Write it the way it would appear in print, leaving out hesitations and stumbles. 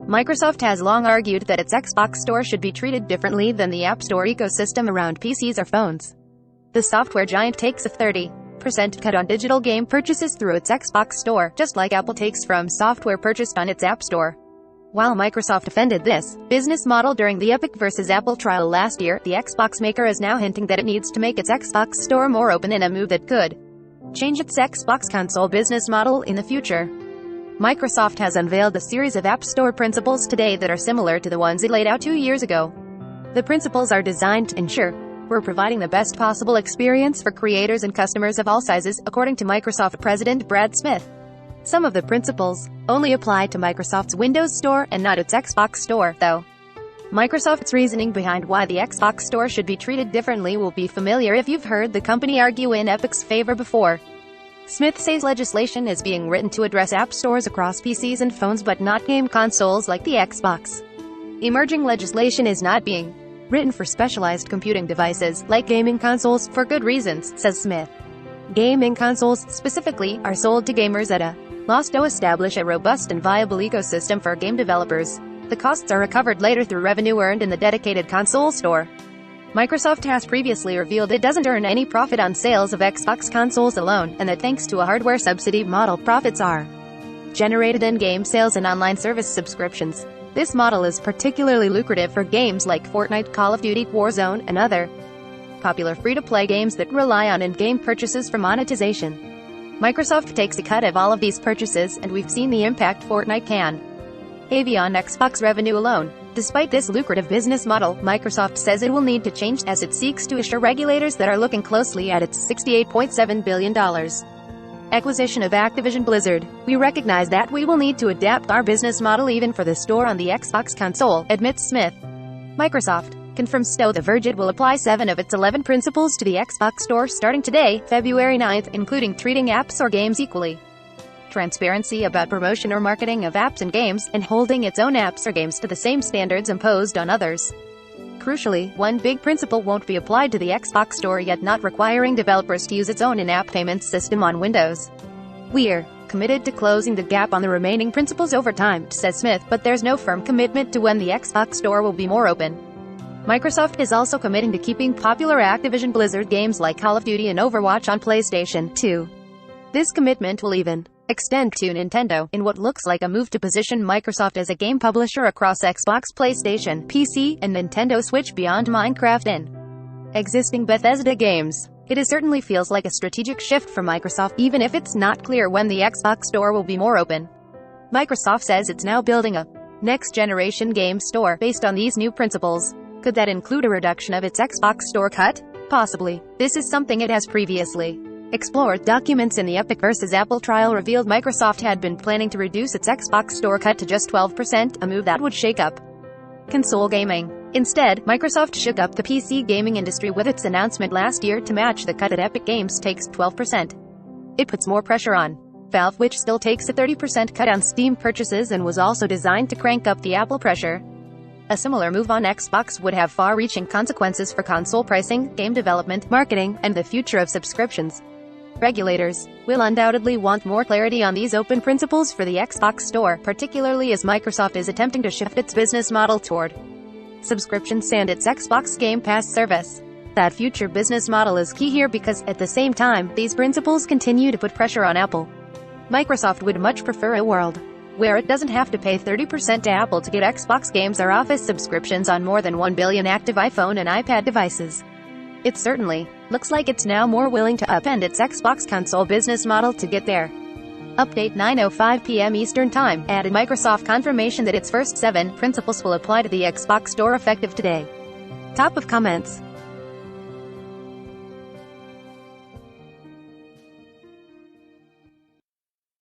Microsoft has long argued that its Xbox Store should be treated differently than the App Store ecosystem around PCs or phones. The software giant takes a 30% cut on digital game purchases through its Xbox Store, just like Apple takes from software purchased on its App Store. While Microsoft defended this business model during the Epic vs. Apple trial last year, the Xbox maker is now hinting that it needs to make its Xbox Store more open in a move that could change its Xbox console business model in the future. Microsoft has unveiled a series of App Store principles today that are similar to the ones it laid out 2 years ago. The principles are designed to ensure we're providing the best possible experience for creators and customers of all sizes, according to Microsoft President Brad Smith. Some of the principles only apply to Microsoft's Windows Store and not its Xbox Store, though. Microsoft's reasoning behind why the Xbox Store should be treated differently will be familiar if you've heard the company argue in Epic's favor before. Smith says legislation is being written to address app stores across PCs and phones but not game consoles like the Xbox. Emerging legislation is not being written for specialized computing devices, like gaming consoles, for good reasons, says Smith. Gaming consoles, specifically, are sold to gamers at a loss to establish a robust and viable ecosystem for game developers. The costs are recovered later through revenue earned in the dedicated console store. Microsoft has previously revealed it doesn't earn any profit on sales of Xbox consoles alone, and that thanks to a hardware subsidy model, profits are generated in game sales and online service subscriptions. This model is particularly lucrative for games like Fortnite, Call of Duty, Warzone, and other popular free-to-play games that rely on in-game purchases for monetization. Microsoft takes a cut of all of these purchases, and we've seen the impact Fortnite can have on Xbox revenue alone. Despite this lucrative business model, Microsoft says it will need to change as it seeks to assure regulators that are looking closely at its $68.7 billion acquisition of Activision Blizzard. We recognize that we will need to adapt our business model even for the store on the Xbox console, admits Smith. Microsoft confirms to The Verge it will apply 7 of its 11 principles to the Xbox Store starting today, February 9th, including treating apps or games equally, transparency about promotion or marketing of apps and games, and holding its own apps or games to the same standards imposed on others. Crucially, one big principle won't be applied to the Xbox Store yet, not requiring developers to use its own in-app payments system on Windows. We're committed to closing the gap on the remaining principles over time, says Smith, but there's no firm commitment to when the Xbox Store will be more open. Microsoft is also committing to keeping popular Activision Blizzard games like Call of Duty and Overwatch on PlayStation 2. This commitment will even extend to Nintendo, in what looks like a move to position Microsoft as a game publisher across Xbox, PlayStation, PC, and Nintendo Switch beyond Minecraft and existing Bethesda games. It certainly feels like a strategic shift for Microsoft, even if it's not clear when the Xbox Store will be more open. Microsoft says it's now building a next-generation game store based on these new principles. Could that include a reduction of its Xbox Store cut? Possibly. This is something it has previously explored. Documents in the Epic vs. Apple trial revealed Microsoft had been planning to reduce its Xbox Store cut to just 12%, a move that would shake up console gaming. Instead, Microsoft shook up the PC gaming industry with its announcement last year to match the cut at Epic Games takes 12%. It puts more pressure on Valve, which still takes a 30% cut on Steam purchases and was also designed to crank up the Apple pressure. A similar move on Xbox would have far-reaching consequences for console pricing, game development, marketing, and the future of subscriptions. Regulators will undoubtedly want more clarity on these open principles for the Xbox Store, particularly as Microsoft is attempting to shift its business model toward subscriptions and its Xbox Game Pass service. That future business model is key here because, at the same time, these principles continue to put pressure on Apple. Microsoft would much prefer a world where it doesn't have to pay 30% to Apple to get Xbox games or Office subscriptions on more than 1 billion active iPhone and iPad devices. It certainly looks like it's now more willing to upend its Xbox console business model to get there. Update 9:05 p.m. Eastern Time, added Microsoft confirmation that its first 7 principles will apply to the Xbox Store effective today. Top of comments.